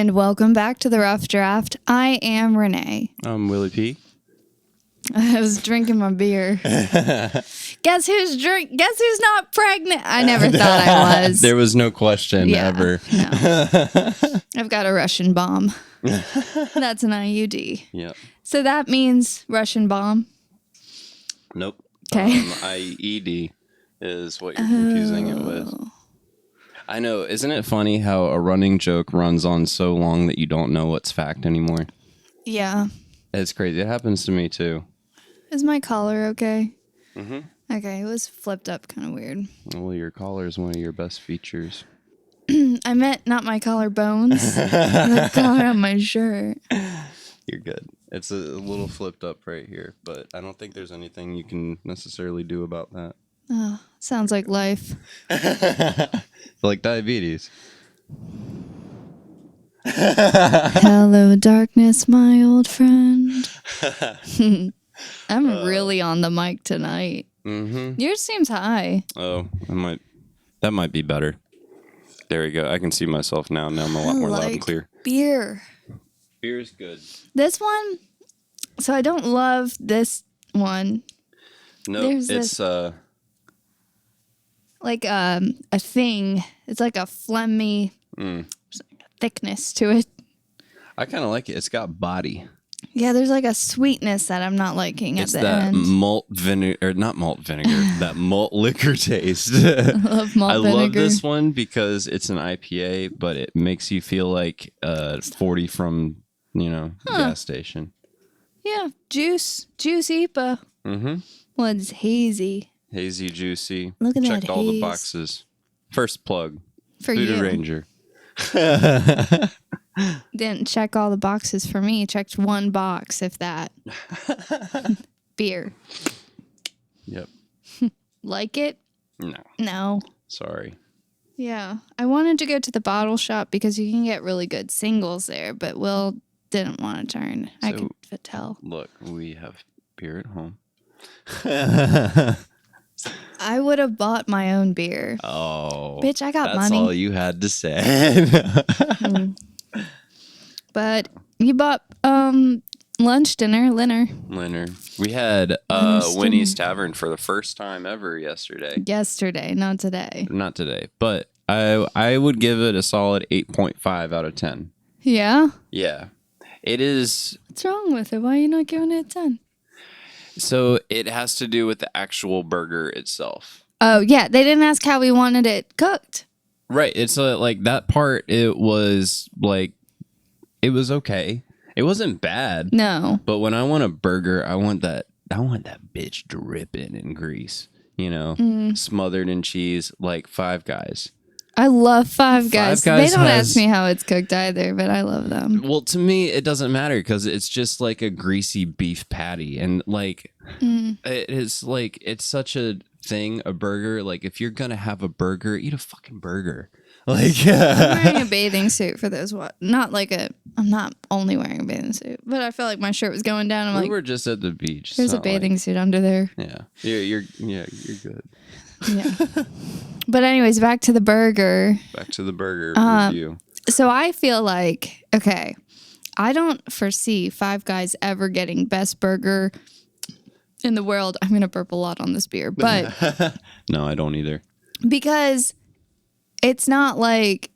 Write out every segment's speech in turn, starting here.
And welcome back to the Rough Draft. I am Renee. I'm Willie P. I was drinking my beer. Guess who's not pregnant? I never thought I was. There was no question ever. No. I've got a Russian bomb. That's an IUD. Yep. So that means Russian bomb. Nope. Okay. IED is what you're confusing it with. I know. Isn't it funny how a running joke runs on so long that you don't know what's fact anymore? Yeah. It's crazy. It happens to me too. Is my collar okay? Mm-hmm. Okay, it was flipped up kind of weird. Well, your collar is one of your best features. I meant not my collarbones. The collar on my shirt. You're good. It's a little flipped up right here, but I don't think there's anything you can necessarily do about that. Oh, sounds like life. Like diabetes. Hello, darkness, my old friend. I'm really on the mic tonight. Mm-hmm. Yours seems high. Oh, that might be better. There we go. I can see myself now. Now I'm a lot more loud and clear. Beer. Beer's good. This one, so I don't love this one. No, There's it's like a thing. It's like a phlegmy thickness to it. I kind of like it. It's got body. Yeah, there's like a sweetness that I'm not liking It's at the end. malt vinegar, or not malt vinegar, that malt liquor taste. I love malt vinegar. love this one because it's an IPA, but it makes you feel like 40 from, gas station. Yeah, juice IPA. Mm-hmm. Well, it's hazy. Hazy, juicy. Look at that Checked all the haze. boxes. First plug. For Voodoo you. Ranger. Didn't check all the boxes for me. Checked one box, if that. Beer. Yep. Like it? No. No. Sorry. Yeah. I wanted to go to the bottle shop because you can get really good singles there, but Will didn't want to turn. I could tell. Look, we have beer at home. I would have bought my own beer. Oh. Bitch, I got that's money. all you had to say. But you bought lunch, dinner. Leonard. We had Winnie's Tavern for the first time ever yesterday. Yesterday, not today. Not today, but I would give it a solid 8.5 out of 10. Yeah? Yeah. It is. What's wrong with it? Why are you not giving it a 10? So it has to do with the actual burger itself. Oh, yeah. They didn't ask how we wanted it cooked. Right. It's like that part, it was okay. It wasn't bad. No. But when I want a burger, I want that bitch dripping in grease, smothered in cheese, like Five Guys. I love Five Guys. They don't has- ask me how it's cooked either, but I love them. Well, to me, it doesn't matter because it's just like a greasy beef patty. And like, it is like, it's such a thing, a burger. Like, if you're going to have a burger, eat a fucking burger. Like, I'm wearing a bathing suit for those. I'm not only wearing a bathing suit, but I felt like my shirt was going down. we were just at the beach. There's a bathing suit under there. Yeah. You're good. Yeah. But anyways, back to the burger. Back to the burger review. So I feel like, okay, I don't foresee Five Guys ever getting best burger in the world. I'm going to burp a lot on this beer, but No, I don't either. because it's not like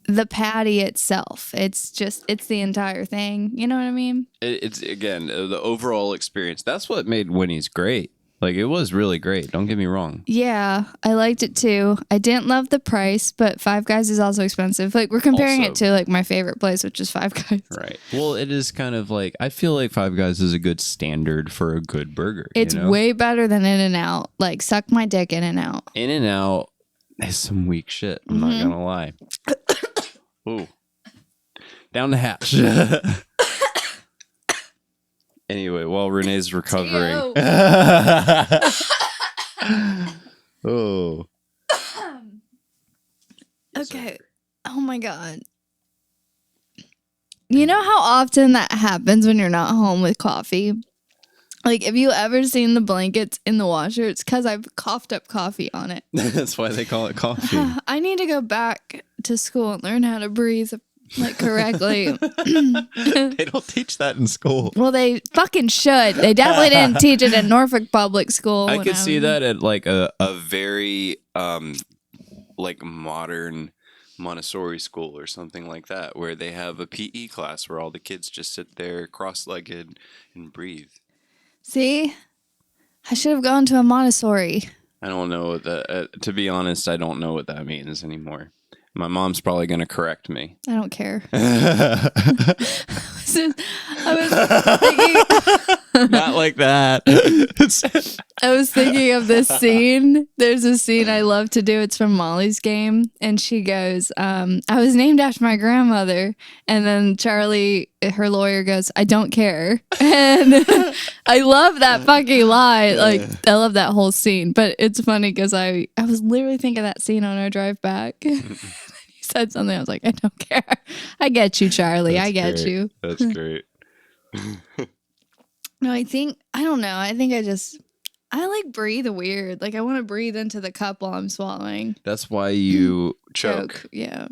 the patty itself. It's the entire thing. You know what I mean? It's again, the overall experience. That's what made Winnie's great. Like, it was really great. Don't get me wrong. Yeah, I liked it too. I didn't love the price, but Five Guys is also expensive. Like, we're comparing it to like my favorite place, which is Five Guys. Right. Well, it is kind of like, I feel like Five Guys is a good standard for a good burger. It's way better than In-N-Out. Like, suck my dick, In-N-Out. In-N-Out is some weak shit. I'm not going to lie. Ooh. Down the hatch. Anyway, while Renee's recovering. Oh. Okay. Oh my God. You know how often that happens when you're not home with coffee? Like, have you ever seen the blankets in the washer? It's because I've coughed up coffee on it. That's why they call it coffee. I need to go back to school and learn how to breathe like correctly. They don't teach that in school. Well, they fucking should. They definitely didn't teach it in Norfolk Public School. I could see that at like a very like modern Montessori school or something like that, where they have a PE class where all the kids just sit there cross-legged and breathe. See, I should have gone to a Montessori. I don't know what that. To be honest, I don't know what that means anymore. My mom's probably going to correct me. I don't care. I was thinking, Not like that. I was thinking of this scene. There's a scene I love to do. It's from Molly's Game. And she goes, I was named after my grandmother. And then Charlie, her lawyer, goes, I don't care. And I love that fucking lie. Like, I love that whole scene. But it's funny because I was literally thinking of that scene on our drive back. He said something. I was like, I don't care. I get you, Charlie. That's I get great. you. That's great. No, I don't know. I like breathe weird. Like I want to breathe into the cup while I'm swallowing. That's why you choke. Yeah.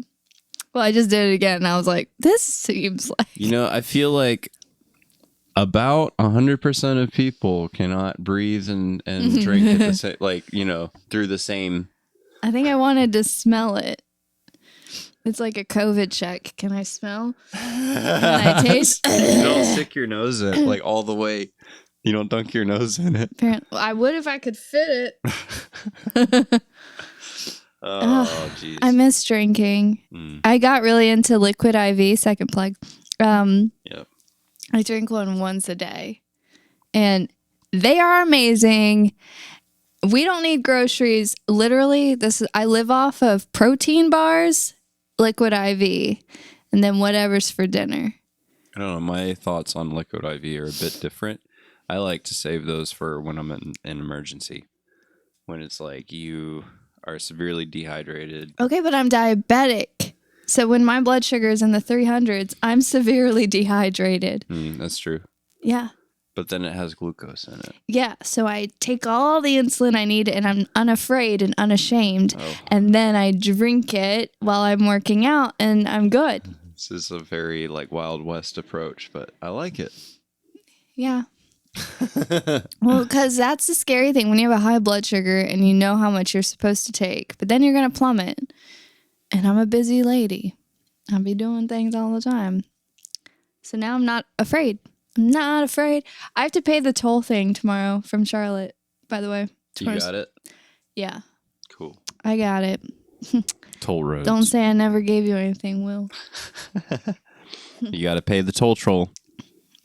Well, I just did it again and I was like, this seems like. You know, I feel like about 100% of people cannot breathe and drink at the same, like, you know, through the same. I think I wanted to smell it. It's like a COVID check. Can I smell? Can I taste? You don't stick your nose in it, like all the way. You don't dunk your nose in it. Apparently, I would if I could fit it. Oh, jeez. I miss drinking. I got really into Liquid IV, second plug. Yep. I drink one once a day. And they are amazing. We don't need groceries. Literally, I live off of protein bars, Liquid IV, and then whatever's for dinner. I don't know. My thoughts on Liquid IV are a bit different. I like to save those for when I'm in an emergency. When it's like you are severely dehydrated. Okay, but I'm diabetic. So when my blood sugar is in the 300s, I'm severely dehydrated. That's true. Yeah. But then it has glucose in it. Yeah. So I take all the insulin I need and I'm unafraid and unashamed. And then I drink it while I'm working out and I'm good. This is a very like Wild West approach, but I like it. Yeah. Well, because that's the scary thing when you have a high blood sugar and you know how much you're supposed to take, but then you're going to plummet. And I'm a busy lady. I'll be doing things all the time. So now I'm not afraid. I'm not afraid. I have to pay the toll thing tomorrow from Charlotte, by the way. You got it? Yeah. Cool. I got it. Toll roads. Don't say I never gave you anything, Will. You got to pay the toll troll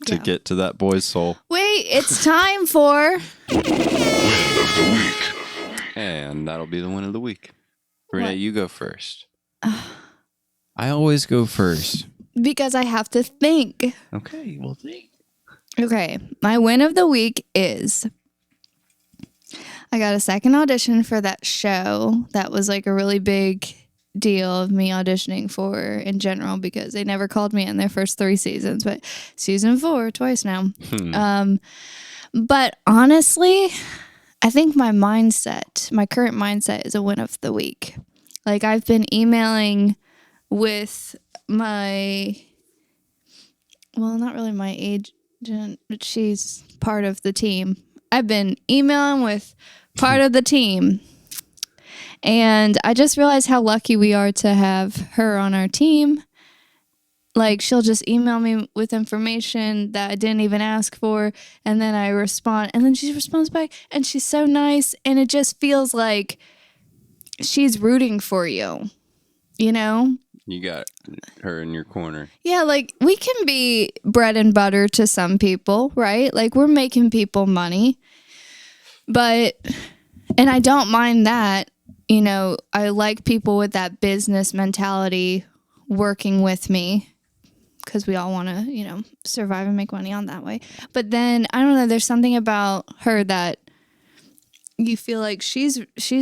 to get to that boy's soul. Wait, it's time for... Win of the week. And that'll be the win of the week. Renee, What? you go first. I always go first. Because I have to think. Okay, well, think. Okay, my win of the week is I got a second audition for that show. That was like a really big deal of me auditioning for in general because they never called me in their first 3 seasons, but season 4 twice now. But honestly, I think my current mindset is a win of the week. Like I've been emailing with not really my agent, but she's part of the team. I've been emailing with part of the team. And I just realized how lucky we are to have her on our team. Like she'll just email me with information that I didn't even ask for. And then I respond and then she responds back and she's so nice. And it just feels like she's rooting for you, you know? You got her in your corner. Yeah, like we can be bread and butter to some people, right? Like we're making people money. And I don't mind that. You know, I like people with that business mentality working with me because we all want to, you know, survive and make money on that way. But then, I don't know, there's something about her that you feel like she's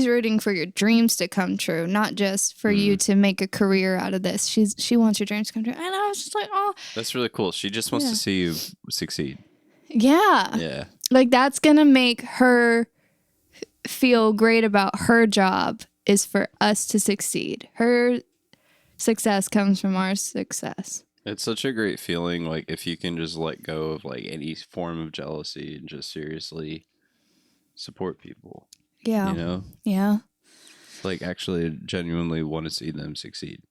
rooting for your dreams to come true, not just for you to make a career out of this. She wants your dreams to come true. And I was just like, oh. That's really cool. She just wants to see you succeed. Yeah. Yeah. Like that's going to make her feel great about her job is for us to succeed. Her success comes from our success. It's such a great feeling, like if you can just let go of like any form of jealousy and just seriously support people. Yeah. You know? Yeah. Like actually genuinely want to see them succeed.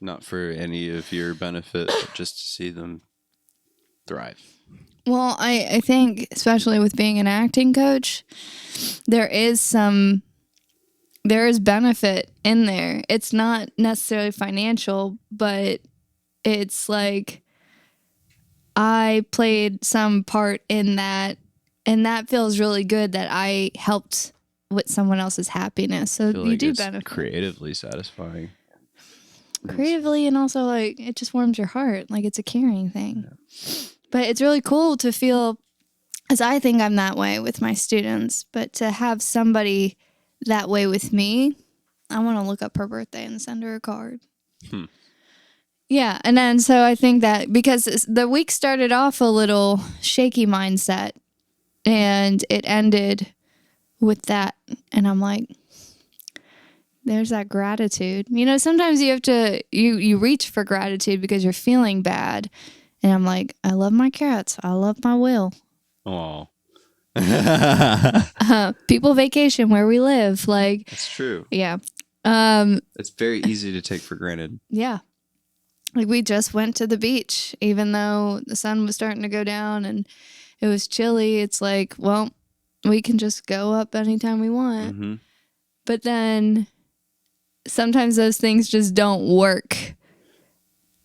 Not for any of your benefit, but just to see them thrive. Well, I think, especially with being an acting coach, there is benefit in there. It's not necessarily financial, but it's like I played some part in that, and that feels really good that I helped with someone else's happiness. So Feel you like do it's benefit creatively satisfying. creatively, and also like it just warms your heart. Like it's a caring thing. Yeah. But it's really cool to feel, as I think I'm that way with my students, but to have somebody that way with me, I want to look up her birthday and send her a card. Yeah, and then so I think that because the week started off a little shaky mindset, and it ended with that, and I'm like, there's that gratitude. You know, sometimes you have to, you reach for gratitude because you're feeling bad, and I'm like, I love my cats. I love my will. Oh. People vacation where we live. Like, That's true. yeah. It's very easy to take for granted. Yeah. Like we just went to the beach, even though the sun was starting to go down and it was chilly. It's like, well, we can just go up anytime we want. Mm-hmm. But then sometimes those things just don't work.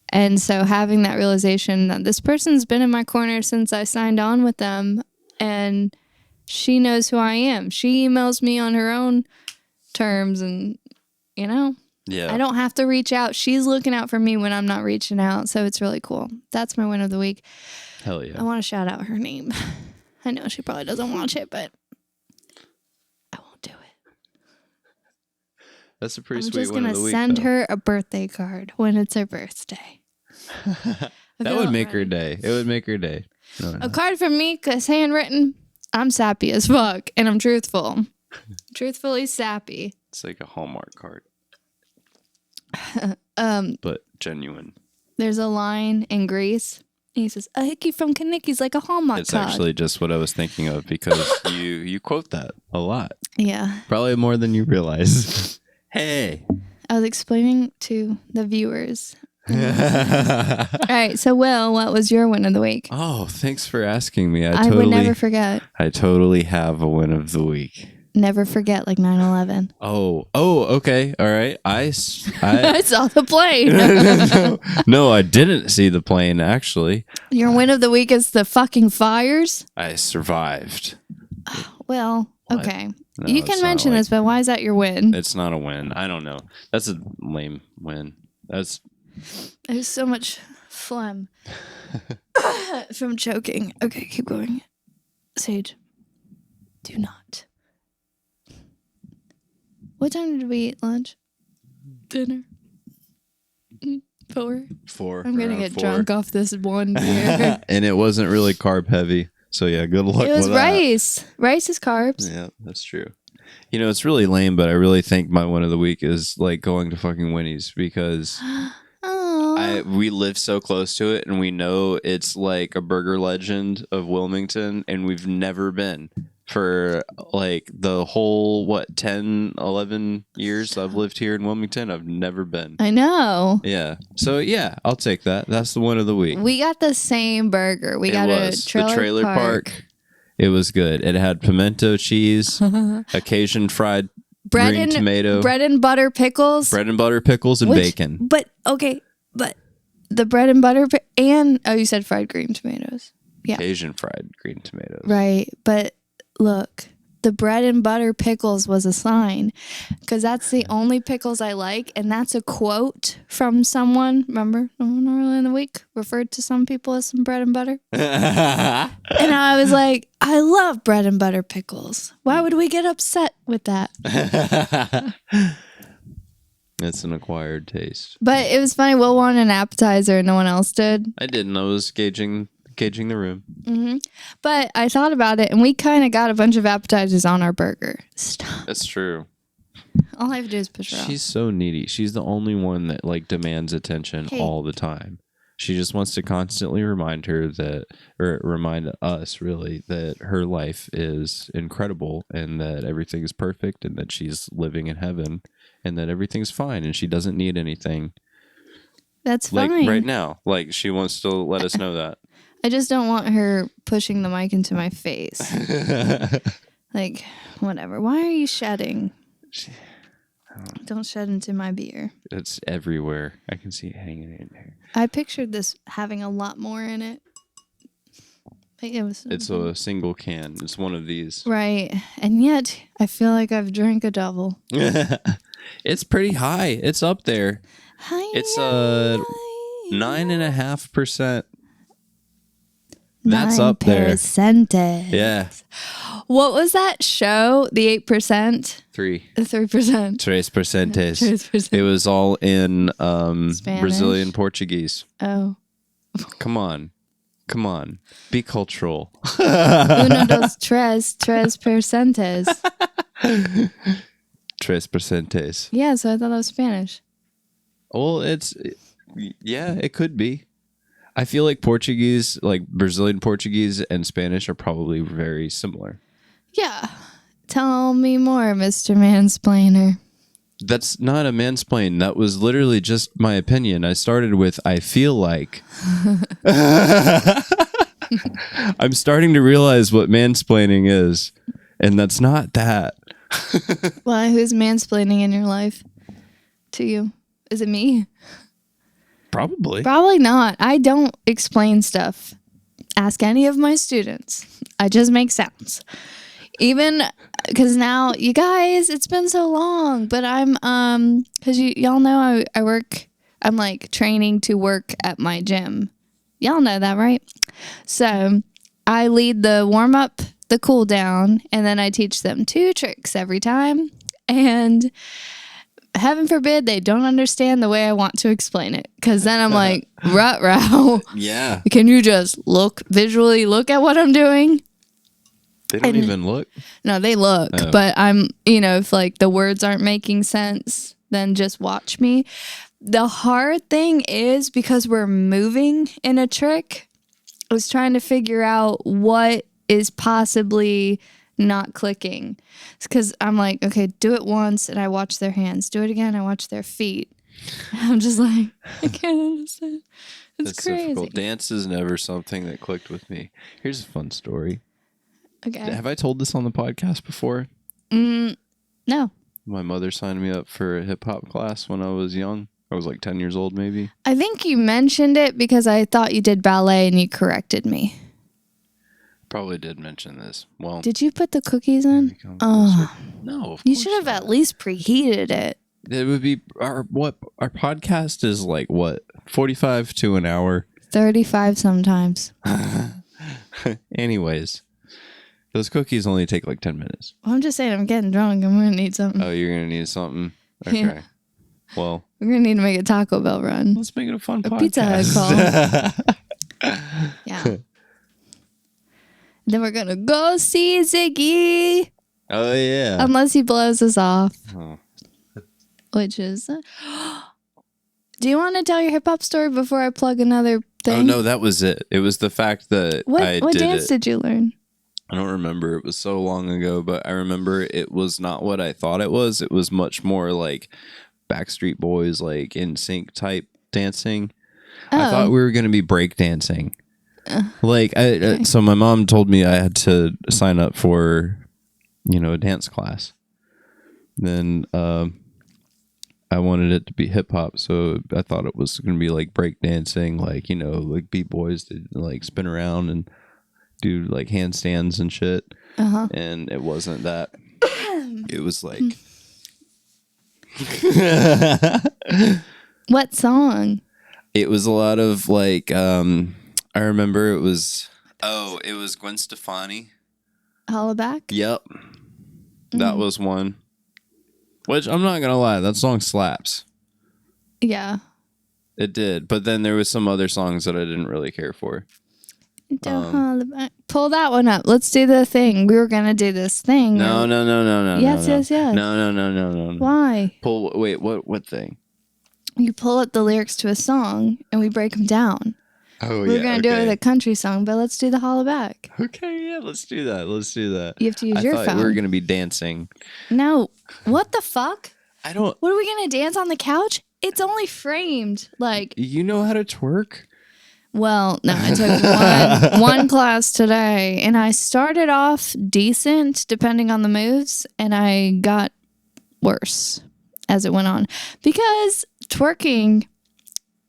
And so having that realization that this person's been in my corner since I signed on with them, and she knows who I am. She emails me on her own terms, and, you know, Yeah. I don't have to reach out. She's looking out for me when I'm not reaching out. So it's really cool. That's my win of the week. Hell yeah. I want to shout out her name. I know she probably doesn't watch it, but I won't do it. That's a pretty I'm sweet just one going of to the week. send though. her a birthday card when it's her birthday. That would make her day. It would make her day. No. A card from me, because handwritten, I'm sappy as fuck, and I'm truthful. Truthfully sappy. It's like a Hallmark card, but genuine. There's a line in Greece. He says, a hickey from Kanicki's like a Hallmark It's card. actually just what I was thinking of because you quote that a lot. Yeah. Probably more than you realize. Hey. I was explaining to the viewers. All right. So, Will, what was your win of the week? Oh, thanks for asking me. I would never forget. I totally have a win of the week. Never forget, like 9/11. Oh, okay. All right. I saw the plane. no, I didn't see the plane, actually. Your win of the week is the fucking fires? I survived. Well, What? okay. No, You it's can not mention like- this, but why is that your win? It's not a win. I don't know. That's a lame win. There's so much phlegm from choking. Okay, keep going. Sage, do not. What time did we eat lunch? Dinner? 4? 4. I'm going to around get 4. drunk off this one beer. And it wasn't really carb heavy. So yeah, good luck It was with that. rice. Rice is carbs. Yeah, that's true. You know, it's really lame, but I really think my one of the week is like going to fucking Winnie's because Oh. we live so close to it and we know it's like a burger legend of Wilmington and we've never been for like the whole 10 11 years I've lived here in Wilmington. I've never been. I know. Yeah, so yeah, I'll take that. That's the one of the week. We got the same burger. We got the a trailer park. It was good. It had pimento cheese, Cajun fried green tomato, bread and butter pickles. bread and butter pickles, and bacon. But the bread and butter and you said fried green tomatoes. Yeah. Cajun fried green tomatoes. Right. But look, the bread and butter pickles was a sign because that's the only pickles I like. And that's a quote from someone. Remember, someone earlier in the week referred to some people as some bread and butter. And I was like, I love bread and butter pickles. Why would we get upset with that? It's an acquired taste. But it was funny. Will wanted an appetizer and no one else did. I didn't. I was gauging the room. Mm-hmm. But I thought about it, and we kind of got a bunch of appetizers on our burger. Stop. That's true. All I have to do is push her off. She's so needy. She's the only one that like demands attention all the time. She just wants to constantly remind us really that her life is incredible and that everything is perfect and that she's living in heaven and that everything's fine and she doesn't need anything. That's fine. Like right now, like she wants to let us know that. I just don't want her pushing the mic into my face. Like, whatever. Why are you shedding? Don't shed into my beer. It's everywhere. I can see it hanging in there. I pictured this having a lot more in it. It's a single can. It's one of these. Right. And yet, I feel like I've drank a double. It's pretty high. It's up there. It's 9.5%. That's up there. Percentage. Yeah. What was that show? The 8%? 3. The 3%. 3%. It was all in Spanish. Brazilian Portuguese. Oh. Come on. Be cultural. Uno, dos, tres percentes. 3%. Yeah, so I thought that was Spanish. Well, yeah, it could be. I feel like Portuguese, like Brazilian Portuguese and Spanish are probably very similar. Yeah. Tell me more, Mr. Mansplainer. That's not a mansplain. That was literally just my opinion. I started with, I feel like. I'm starting to realize what mansplaining is, and that's not that. Why? Who's mansplaining in your life? To you? Is it me? Probably. Probably not. I don't explain stuff. Ask any of my students. I just make sounds. Even because now, you guys, it's been so long, but I'm, because y'all know I work, I'm like training to work at my gym. Y'all know that, right? So I lead the warm up, the cool down, and then I teach them 2 tricks every time. And heaven forbid they don't understand the way I want to explain it. Because then I'm like, ruh-roh. Yeah. Can you just visually look at what I'm doing? They don't even look. No, they look. Oh. But I'm, if like the words aren't making sense, then just watch me. The hard thing is because we're moving in a trick, I was trying to figure out what is possibly not clicking. Because I'm like, okay, do it once and I watch their hands. Do it again, I watch their feet. I'm just like, I can't understand. It's crazy. Difficult. Dance is never something that clicked with me. Here's a fun story. Okay. Have I told this on the podcast before? No. My mother signed me up for a hip hop class when I was young. I was like 10 years old, maybe. I think you mentioned it because I thought you did ballet and you corrected me. Probably did mention this. Well, Did you put the cookies in? Oh, no. You should have at least preheated it. It would be our podcast is like what 45 to an hour. 35 sometimes. Anyways, those cookies only take like 10 minutes. Well, I'm just saying I'm getting drunk. I'm going to need something. Oh, you're gonna need something. Okay. Yeah. Well, We're going to need to make a Taco Bell run. let's make it a fun podcast. Pizza Hut call. Yeah. Then we're going to go see Ziggy. Oh yeah. Unless he blows us off. Oh. Which is... Do you want to tell your hip hop story before I plug another thing? Oh no, that was it. It was the fact that What did dance it. did you learn? I don't remember. It was so long ago, but I remember it was not what I thought it was. It was much more like Backstreet Boys, like NSYNC type dancing. I thought we were going to be break dancing. Okay. So my mom told me I had to sign up for, a dance class. Then I wanted it to be hip hop, so I thought it was going to be like break dancing, like like beat boys to like spin around and do like handstands and shit. And it wasn't that. It was like What song? it was a lot of like I remember it was Gwen Stefani. Holla Back? Yep. That was one. Which I'm not gonna lie, that song slaps. Yeah. It did. But then there was some other songs that I didn't really care for. Don't holla back. pull that one up. Let's do the thing. We were gonna do this thing. No. Yes, no. yes, yes. No. Why? Pull. Wait. What thing? You pull up the lyrics to a song and we break them down. Oh, We're gonna do it with a country song, but let's do the holla back. Okay, yeah, let's do that. You have to use your I phone. thought we were gonna be dancing. No. What the fuck? I don't. What are we gonna dance on the couch? It's only framed. Like, You know how to twerk? well, no, I took one class today, and I started off decent, depending on the moves, and I got worse as it went on because twerking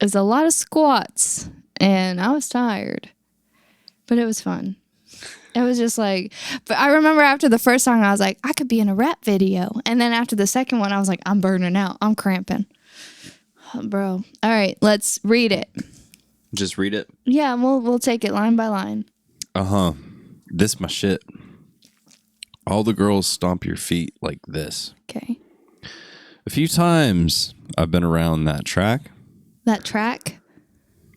is a lot of squats, and I was tired, but it was fun. It was just like, but I remember after the first song, I was like, I could be in a rap video, and then after the second one, I was like, I'm burning out, I'm cramping, bro. All right, let's read it. Just read it. Yeah, we'll take it line by line. This my shit. All the girls stomp your feet like this. Okay. A few times I've been around that track. That track,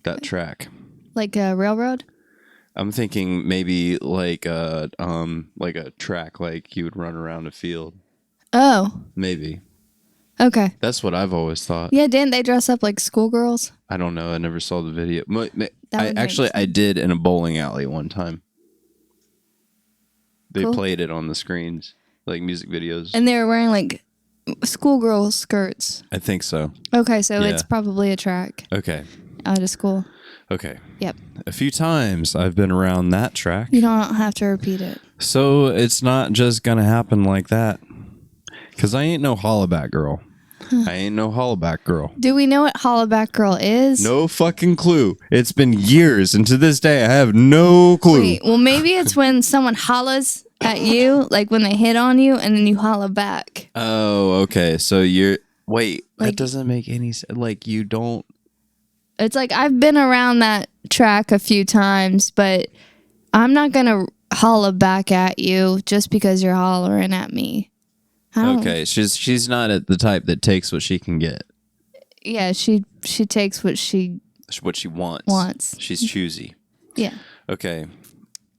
That track. like a railroad. I'm thinking maybe like a track, like you would run around a field. Oh, Maybe. okay. That's what I've always thought. Yeah, didn't they dress up like schoolgirls? I don't know. I never saw the video. That would make I did in a bowling alley one time. They Cool. played it on the screens, like music videos. And they were wearing like schoolgirl skirts. I think so. Okay, so Yeah. it's probably a track Okay. out of school. Okay. Yep. A few times I've been around that track. You don't have to repeat it. So it's not just gonna happen like that. Cause I ain't no hollaback girl. I ain't no hollaback girl. Do we know what hollaback girl is? No fucking clue. It's been years, and to this day I have no clue. Wait, well, maybe it's when someone hollers at you, like when they hit on you, and then you holla back. Oh, okay. So wait, Like- that doesn't make any sense. Like you don't. It's like I've been around that track a few times, but I'm not gonna holla back at you just because you're hollering at me. I don't- Okay, she's not the type that takes what she can get, Yeah, she takes what she what she wants. wants. She's choosy. Yeah. Okay.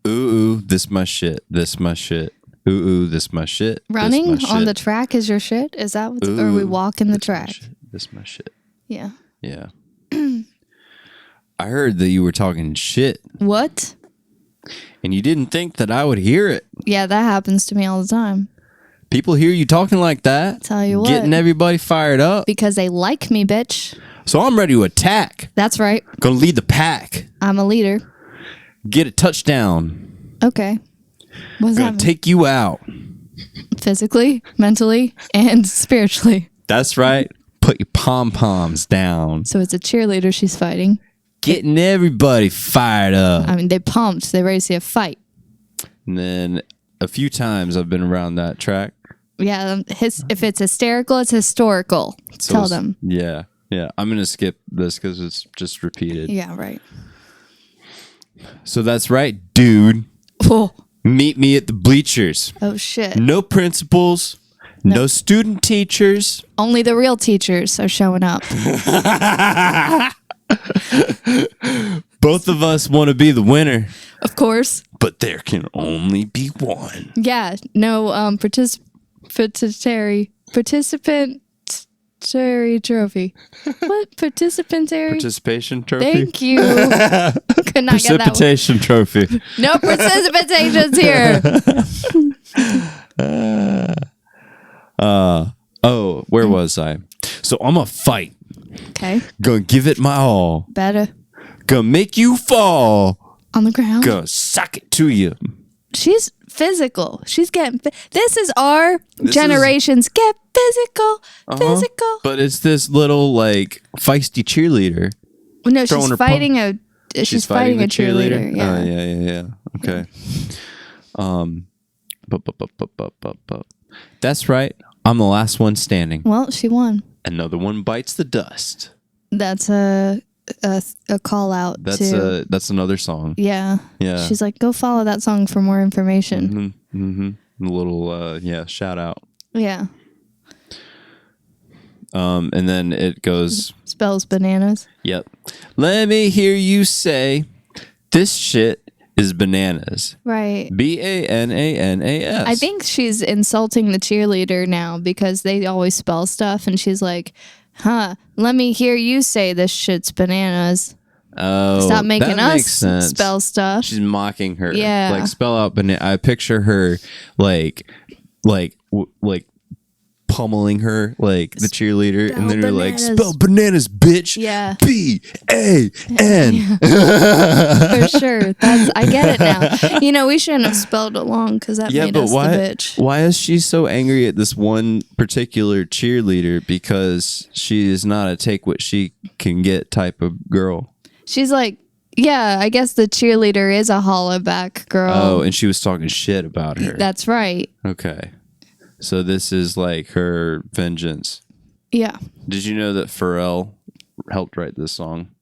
Ooh, this my shit. This my shit. Ooh, this my shit. this Running my on shit. the track is your shit? Is that what's, or we Ooh, walking the this my track? shit, This my shit. Yeah. Yeah. I heard that you were talking shit, What? and you didn't think that I would hear it. Yeah, that happens to me all the time. People hear you talking like that. Tell you what. Getting everybody fired up. Because they like me, bitch. So I'm ready to attack. That's right. Gonna lead the pack. I'm a leader. Get a touchdown. Okay. What's Gonna that? take you out. Physically, mentally, and spiritually. That's right. Put your pom-poms down. So it's a cheerleader she's fighting. Getting everybody fired up. I mean, they pumped. They're ready to see a fight. And then a few times I've been around that track. Yeah, if it's hysterical, it's historical. So Tell it's- them. Yeah. Yeah. I'm gonna skip this because it's just repeated. Yeah, right. So that's right, dude. Oh, Meet me at the bleachers. oh shit. No principals. No student teachers. Only the real teachers are showing up. Both of us want to be the winner, Of course. but there can only be one. Yeah, no participantary trophy. What? Participation trophy. Thank you. Could not get that one. Precipitation trophy. No participations here. Where was I? So I'm gonna fight. Okay, Gonna give it my all. better Gonna make you fall. on the ground. Gonna suck it to you. She's physical. She's getting. This is our This generation's get physical. Physical. But it's this little like feisty cheerleader. No, throwing she's her fighting a. She's fighting a cheerleader. Yeah. Yeah. Okay. That's right. I'm the last one standing. Well, she won. Another one bites the dust. That's a call out to. That's another song. Yeah. Yeah. She's like, go follow that song for more information. A little shout out. Yeah. And then it goes, Spells bananas. yep. Let me hear you say this shit is bananas. Right. Bananas. I think she's insulting the cheerleader now because they always spell stuff, and she's like, let me hear you say this shit's bananas. Oh, Stop making that us makes sense. spell stuff. She's mocking her. Yeah. Like spell out banana. I picture her like pummeling her like the cheerleader, and then you're like, spell bananas, bitch. Yeah. B-A-N. For sure. I get it now. You know, we shouldn't have spelled it long because that made us the bitch. Why is she so angry at this one particular cheerleader? Because she is not a take what she can get type of girl. She's like, yeah, I guess the cheerleader is a holla back girl. Oh, and she was talking shit about her. That's right. Okay. So this is like her vengeance. Yeah. Did you know that Pharrell helped write this song?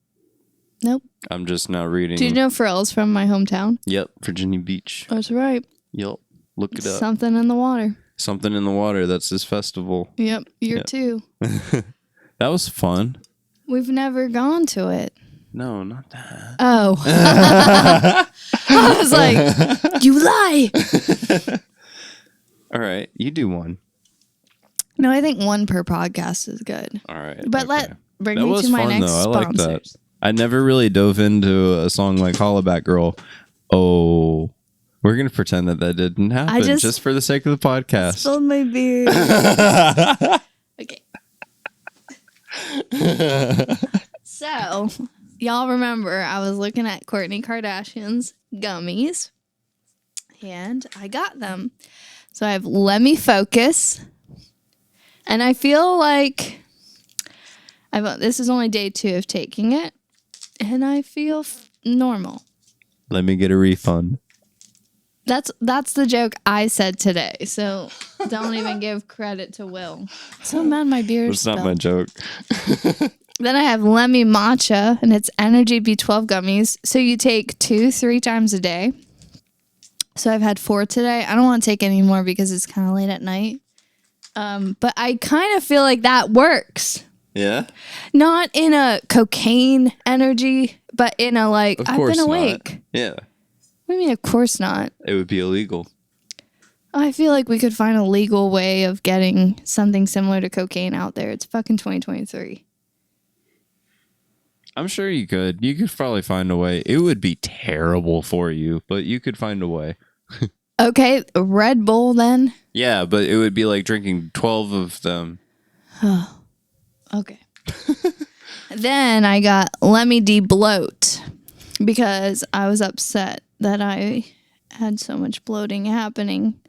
Nope. I'm just now reading. Do you know Pharrell's from my hometown? Yep, Virginia Beach. That's right. Yep, look it up. Something in the water. Something in the Water. That's his festival. Yep, year 2. That was fun. We've never gone to it. No, not that. Oh. I was like, you lie. All right, you do one. No, I think one per podcast is good. All right. But okay. bring that me was to my fun, next though. I like sponsors. that. I never really dove into a song like Holla Back Girl. Oh, we're going to pretend that didn't happen just for the sake of the podcast. Spilled my beer. Okay. So, y'all remember I was looking at Kourtney Kardashian's gummies, and I got them. So I have Let Me Focus, and I feel like this is only day 2 of taking it, and I feel normal. Let me get a refund. That's the joke I said today, so don't even give credit to Will. So mad my beer is That's not my joke. Then I have Let Me Matcha, and it's Energy B12 gummies. So you take 2-3 times a day. So I've had 4 today. I don't want to take any more because it's kind of late at night. But I kind of feel like that works. Yeah? Not in a cocaine energy, but in a like, Of I've course been awake. not. Yeah. What do you mean, of course not? It would be illegal. I feel like we could find a legal way of getting something similar to cocaine out there. It's fucking 2023. I'm sure you could. You could probably find a way. It would be terrible for you, but you could find a way. Okay, Red Bull then. Yeah, but it would be like drinking 12 of them. Oh, okay. Then I got Let Me De-Bloat because I was upset that I had so much bloating happening.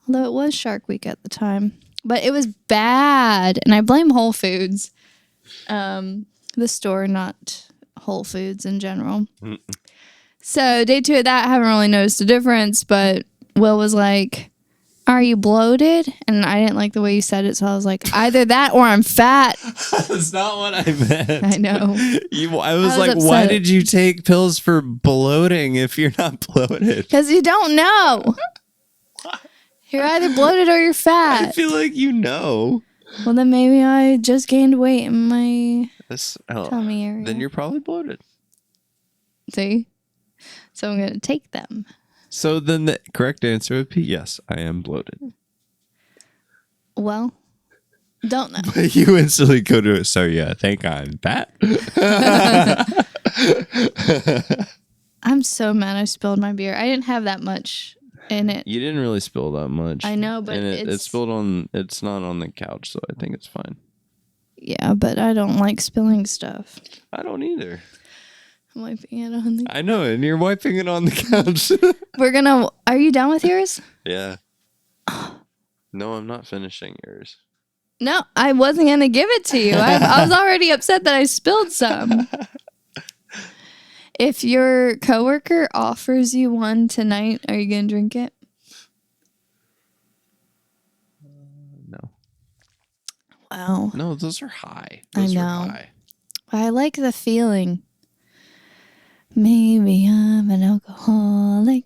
Although it was Shark Week at the time. But it was bad. And I blame Whole Foods. The store, not Whole Foods in general. Mm-mm. So day 2 of that, I haven't really noticed a difference. But Will was like, are you bloated? And I didn't like the way you said it. So I was like, either that or I'm fat. That's not what I meant. I know. I was like, upset. why did you take pills for bloating if you're not bloated? Because you don't know. You're either bloated or you're fat. I feel like you know. Well, then maybe I just gained weight in my tummy area. Then you're probably bloated. See? So I'm going to take them. So then the correct answer would be yes, I am bloated. Well, don't know. But you instantly go to it. So yeah, I think I'm fat. I'm so mad I spilled my beer. I didn't have that much in it. You didn't really spill that much. I know, but and it's spilled on. It's not on the couch, so I think it's fine. Yeah, but I don't like spilling stuff. I don't either. I'm wiping it on the... I know, and you're wiping it on the couch. Are you done with yours? Yeah. No, I'm not finishing yours. No, I wasn't going to give it to you. I was already upset that I spilled some. If your coworker offers you one tonight, are you going to drink it? No. Wow. No, those are high. I Those know. are high. I like the feeling. Maybe I'm an alcoholic.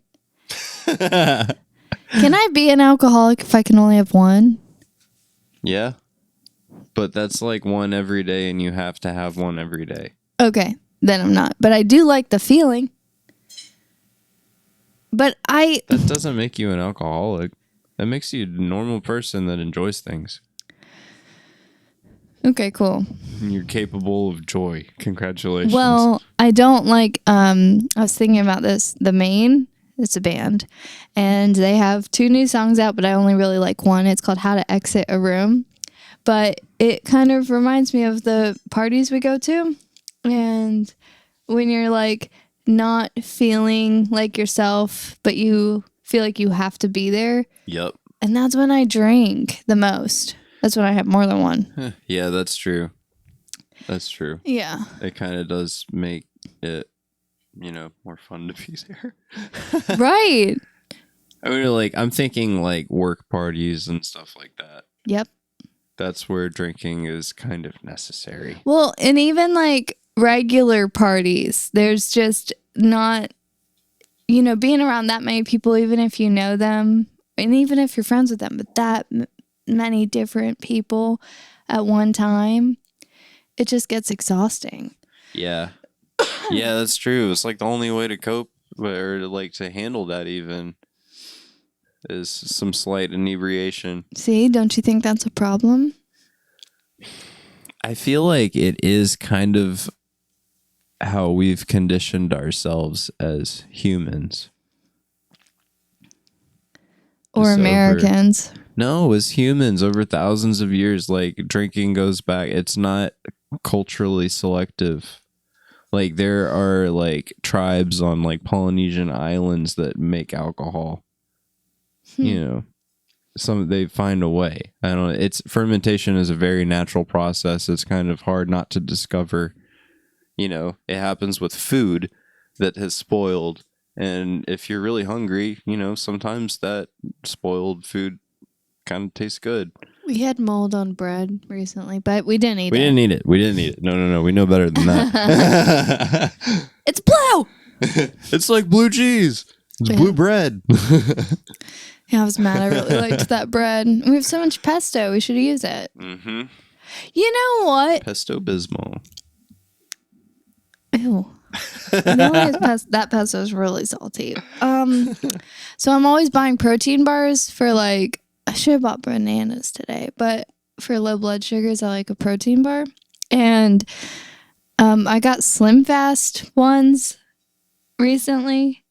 Can I be an alcoholic if I can only have one? Yeah. But that's like one every day, and you have to have one every day. Okay, then I'm not. But I do like the feeling. But That doesn't make you an alcoholic. That makes you a normal person that enjoys things. okay, cool. You're capable of joy. Congratulations. Well, I don't like, I was thinking about this. The Maine, it's a band, and they have 2 new songs out, but I only really like one. It's called How to Exit a Room. But it kind of reminds me of the parties we go to. And when you're like not feeling like yourself, but you feel like you have to be there. Yep. And that's when I drink the most. That's when I have more than one. Yeah, that's true. That's true. Yeah. It kind of does make it, more fun to be there. Right. I mean, like, I'm thinking like work parties and stuff like that. Yep. That's where drinking is kind of necessary. Well, and even like regular parties, there's just not, being around that many people, even if you know them, and even if you're friends with them, but that many different people at one time, it just gets exhausting. Yeah. Yeah, that's true. It's like the only way to cope or like to handle that even is some slight inebriation. See, don't you think that's a problem? I feel like it is kind of how we've conditioned ourselves as humans. Or Just Americans. No, as humans over thousands of years, like drinking goes back. It's not culturally selective. Like there are like tribes on like Polynesian islands that make alcohol. They find a way. I don't know. It's fermentation is a very natural process. It's kind of hard not to discover. It happens with food that has spoiled. And if you're really hungry, sometimes that spoiled food kind of tastes good. We had mold on bread recently, but we didn't eat We it. didn't eat it. We didn't eat it. No. We know better than that. It's blue! It's like blue cheese. It's Yeah. blue bread. Yeah, I was mad. I really liked that bread. We have so much pesto. We should use it. Mm-hmm. You know what? Pesto Bismol. Ew. That pesto is really salty. So I'm always buying protein bars for like, I should have bought bananas today, but for low blood sugars, I like a protein bar. And I got Slim Fast ones recently.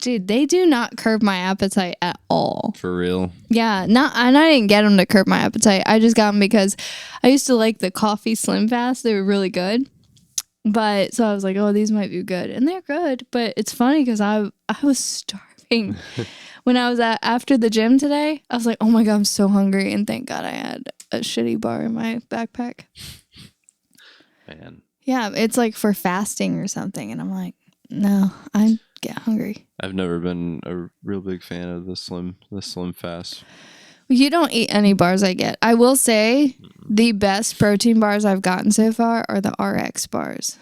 Dude, they do not curb my appetite at all. For real? Yeah, and I didn't get them to curb my appetite. I just got them because I used to like the coffee Slim Fast. They were really good. But so I was like, oh, these might be good. And they're good. But it's funny because I was starving. When I was after the gym today, I was like, oh my God, I'm so hungry. And thank God I had a shitty bar in my backpack. Man. Yeah, it's like for fasting or something. And I'm like, no, I get hungry. I've never been a real big fan of the Slim Fast. You don't eat any bars I get. I will say the best protein bars I've gotten so far are the RX bars.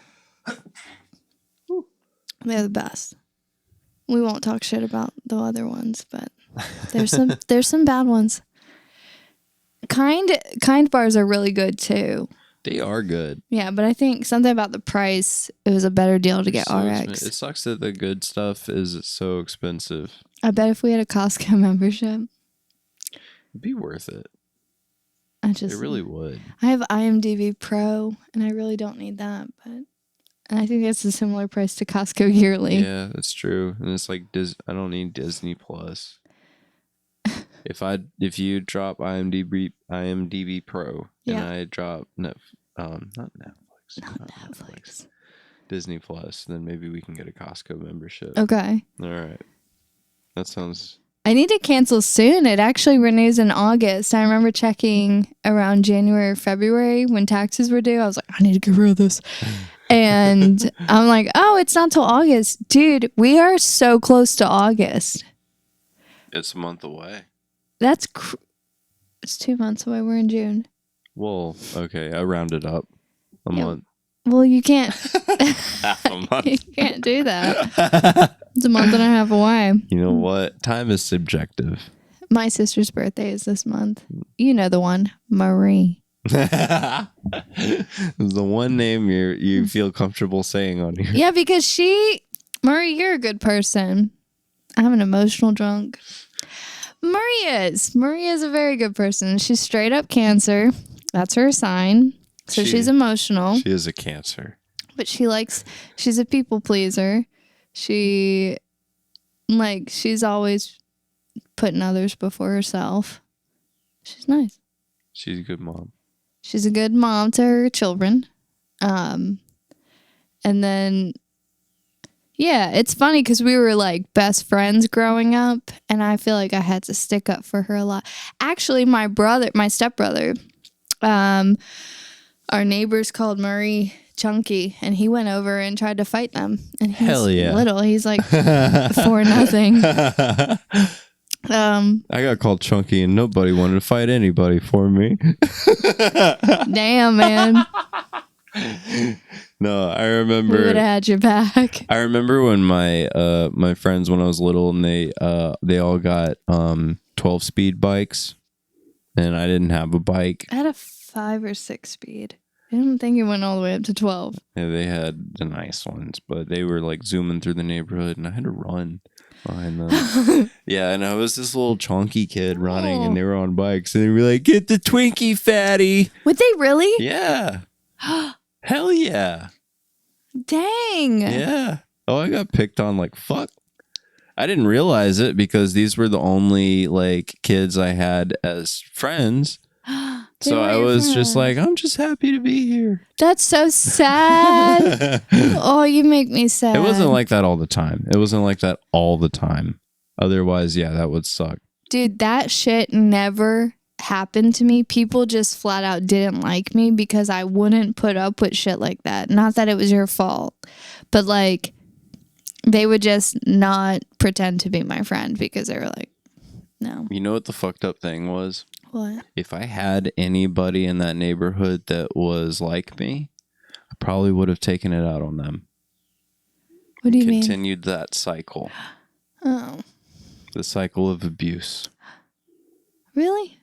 They're the best. We won't talk shit about the other ones, but there's some bad ones. Kind bars are really good too. They are good. Yeah, but I think something about the price, it was a better deal to get RX. It sucks that the good stuff is so expensive. I bet if we had a Costco membership, It'd be worth it. it really would. I have IMDb Pro, and I really don't need that, but I think it's a similar price to Costco yearly. Yeah, that's true. And it's like I don't need Disney Plus. If you drop IMDb Pro and Yeah. I drop not Netflix, Disney Plus, then maybe we can get a Costco membership. Okay. All right, that sounds. I need to cancel soon. It actually renews in August. I remember checking around January or February when taxes were due. I was like, I need to get rid of this. And I'm like, oh, it's not till August. Dude, we are so close to August. It's a month away. That's it's 2 months away. We're in June. Well, okay, I rounded up a Yeah. month. Well, you can't. Half a month. You can't do that. It's a month and a half away. You know what? Time is subjective. My sister's birthday is this month. You know the one, Marie. The one name you feel comfortable saying on here. Yeah, because Marie, you're a good person. I'm an emotional drunk. Maria's a very good person. She's straight up Cancer. That's her sign. So she's emotional. She is a Cancer. But she's a people pleaser. She's always putting others before herself. She's nice. She's a good mom. She's a good mom to her children. And then, yeah, it's funny because we were like best friends growing up, and I feel like I had to stick up for her a lot. Actually, my stepbrother, our neighbors called Murray Chunky, and he went over and tried to fight them. And he's Hell yeah. little. He's like 4-0. I got called Chunky and nobody wanted to fight anybody for me. Damn, man. No, I We remember. would have had your back. I remember when my friends when I was little and they all got 12-speed bikes, and I didn't have a bike. I had a 5 or 6 speed. I didn't think it went all the way up to 12. Yeah, they had the nice ones, but they were like zooming through the neighborhood, and I had to run behind them. Yeah, and I was this little chunky kid running, and they were on bikes, and they were like, "Get the Twinkie, fatty!" Would they really? Yeah. Hell yeah. Dang. Yeah. Oh, I got picked on like fuck. I didn't realize it because these were the only like kids I had as friends. So I was just like, I'm just happy to be here. That's so sad. Oh, you make me sad. It wasn't like that all the time. Otherwise, yeah, that would suck. Dude, that shit never happened to me. People just flat out didn't like me because I wouldn't put up with shit like that. Not that it was your fault, but like they would just not pretend to be my friend because they were like, no. You know what the fucked up thing was? What? If I had anybody in that neighborhood that was like me, I probably would have taken it out on them. What do you mean? Continued that cycle. Oh. The cycle of abuse. Really?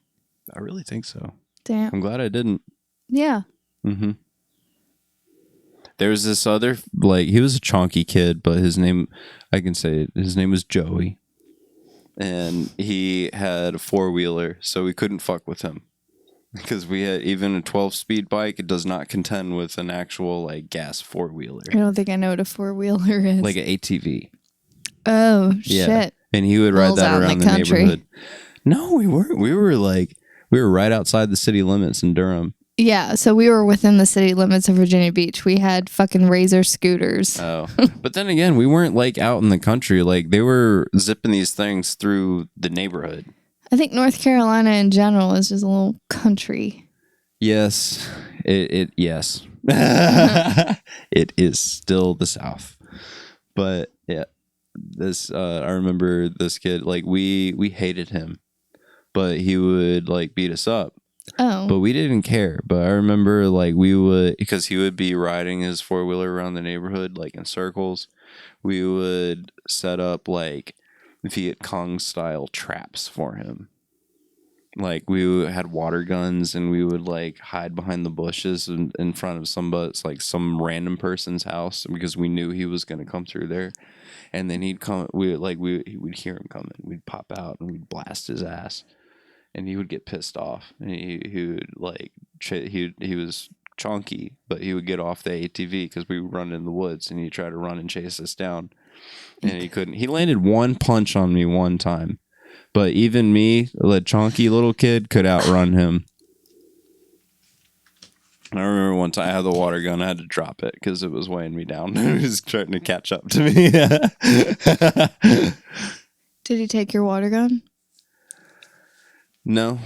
I really think so. Damn. I'm glad I didn't. Yeah. Mm-hmm. There was this other, like, he was a chonky kid, but his name, I can say it, his name was Joey. And he had a 4-wheeler, so we couldn't fuck with him. Because we had, even a 12-speed bike, it does not contend with an actual, like, gas 4-wheeler. I don't think I know what a 4-wheeler is. Like an ATV. Oh, Yeah. shit. And he would ride Bulls that out in around the the country. neighborhood. No, we weren't. We were right outside the city limits in Durham. Yeah, so we were within the city limits of Virginia Beach. We had fucking Razor scooters. Oh. But then again, we weren't like out in the country. Like they were zipping these things through the neighborhood. I think North Carolina in general is just a little country. Yes. Yes. It is still the South. But yeah. I remember this kid, like we hated him. But he would like beat us up. Oh. But we didn't care. But I remember like because he would be riding his 4-wheeler around the neighborhood like in circles. We would set up like Viet Cong style traps for him. Like we had water guns and we would like hide behind the bushes in front of some random person's house because we knew he was going to come through there. And then he'd come, we'd hear him coming. We'd pop out and we'd blast his ass. And he would get pissed off, and he would like he was chonky, but he would get off the ATV because we would run in the woods, and he'd try to run and chase us down, and he couldn't. He landed one punch on me one time, but even me, the chonky little kid, could outrun him. I remember one time I had the water gun. I had to drop it because it was weighing me down. He was trying to catch up to me. Did he take your water gun? No.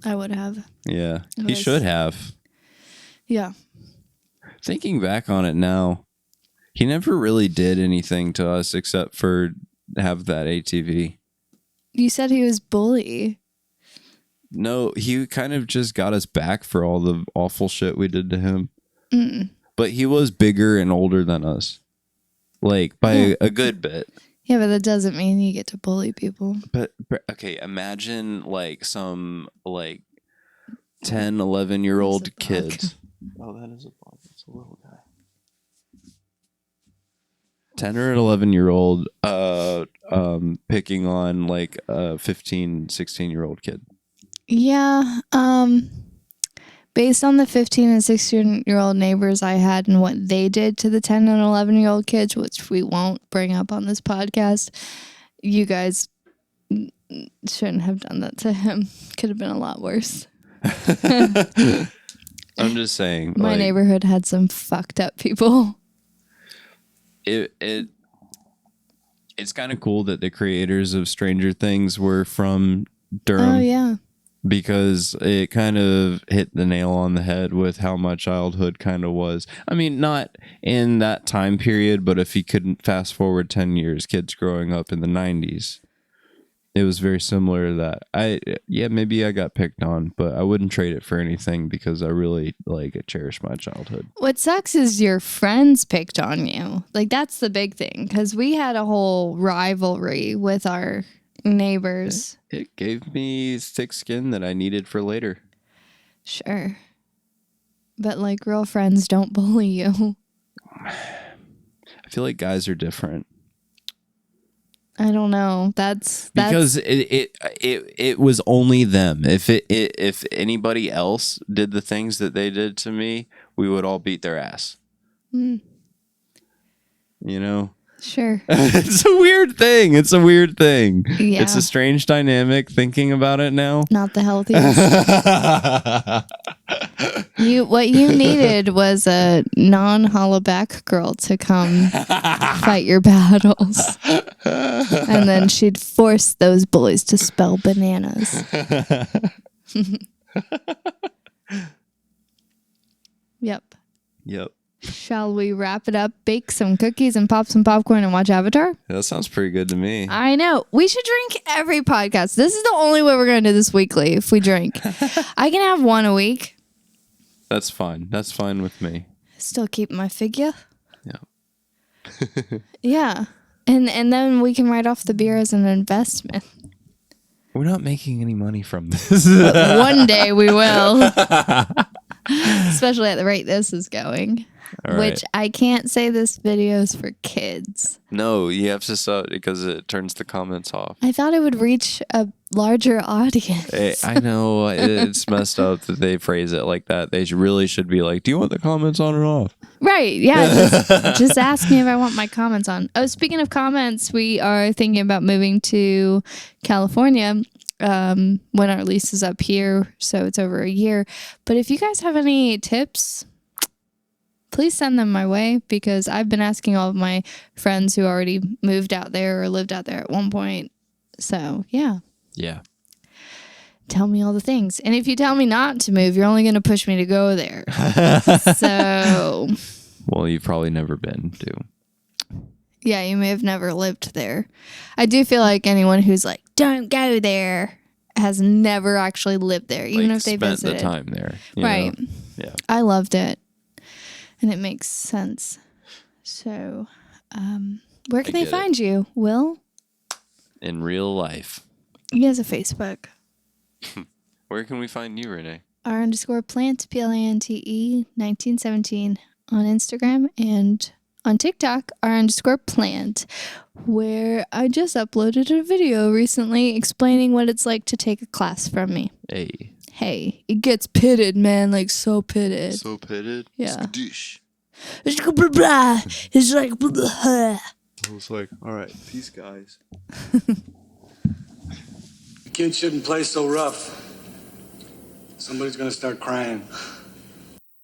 I would have. Yeah. He should have. Yeah. Thinking back on it now, he never really did anything to us except for have that ATV. You said he was bully. No, he kind of just got us back for all the awful shit we did to him. Mm. But he was bigger and older than us. Like, by a good bit. Yeah, but that doesn't mean you get to bully people. But okay, imagine like some like 10, 11-year-old kids. Oh, that is a bug. It's a little guy. 10 or 11-year-old picking on like a 15, 16-year-old kid. Yeah. Based on the 15 and 16-year-old neighbors I had and what they did to the 10 and 11-year-old kids, which we won't bring up on this podcast, you guys shouldn't have done that to him. Could have been a lot worse. I'm just saying. My neighborhood had some fucked up people. It's kind of cool that the creators of Stranger Things were from Durham. Oh, yeah. Because it kind of hit the nail on the head with how my childhood kind of was. I mean, not in that time period, but if you couldn't fast forward 10 years, kids growing up in the 90s, it was very similar to that. Maybe I got picked on, but I wouldn't trade it for anything because I really cherish my childhood. What sucks is your friends picked on you. Like, that's the big thing, because we had a whole rivalry with our neighbors. It gave me thick skin that I needed for later. Sure. But like, real friends don't bully you. I feel like guys are different. I don't know. That's because it was only them. If anybody else did the things that they did to me, we would all beat their ass. You know? Sure. It's a weird thing. Yeah. It's a strange dynamic thinking about it now. Not the healthiest. What you needed was a non-Holla back girl to come fight your battles. And then she'd force those bullies to spell bananas. Yep. Shall we wrap it up, bake some cookies and pop some popcorn and watch Avatar? That sounds pretty good to me. I know. We should drink every podcast. This is the only way we're going to do this weekly if we drink. I can have one a week. That's fine. That's fine with me. Still keep my figure. Yeah. Yeah. And then we can write off the beer as an investment. We're not making any money from this. But one day we will. Especially at the rate this is going. All Which right. I can't say this video is for kids. No, you have to stop because it turns the comments off. I thought it would reach a larger audience. I know it's messed up that they phrase it like that. They really should be like, do you want the comments on or off? Right. Yeah. Just ask me if I want my comments on. Oh, speaking of comments, we are thinking about moving to California when our lease is up here. So it's over a year. But if you guys have any tips, please send them my way, because I've been asking all of my friends who already moved out there or lived out there at one point. So, yeah. Yeah. Tell me all the things. And if you tell me not to move, you're only going to push me to go there. So. Well, you've probably never been to. Yeah, you may have never lived there. I do feel like anyone who's like, don't go there, has never actually lived there, even if they spent visited. the time there. Right. Know? Yeah. I loved it. And it makes sense. So, where can they find you, Will? In real life. He has a Facebook. Where can we find you, Renee? R_plant, PLANTE 1917 on Instagram, and on TikTok, R_plant, where I just uploaded a video recently explaining what it's like to take a class from me. Hey, it gets pitted, man, like so pitted. So pitted? Yeah. Skadoosh. It's like blah, blah. It's like blah, blah. I was like, all right, peace, guys. Kids shouldn't play so rough. Somebody's gonna start crying.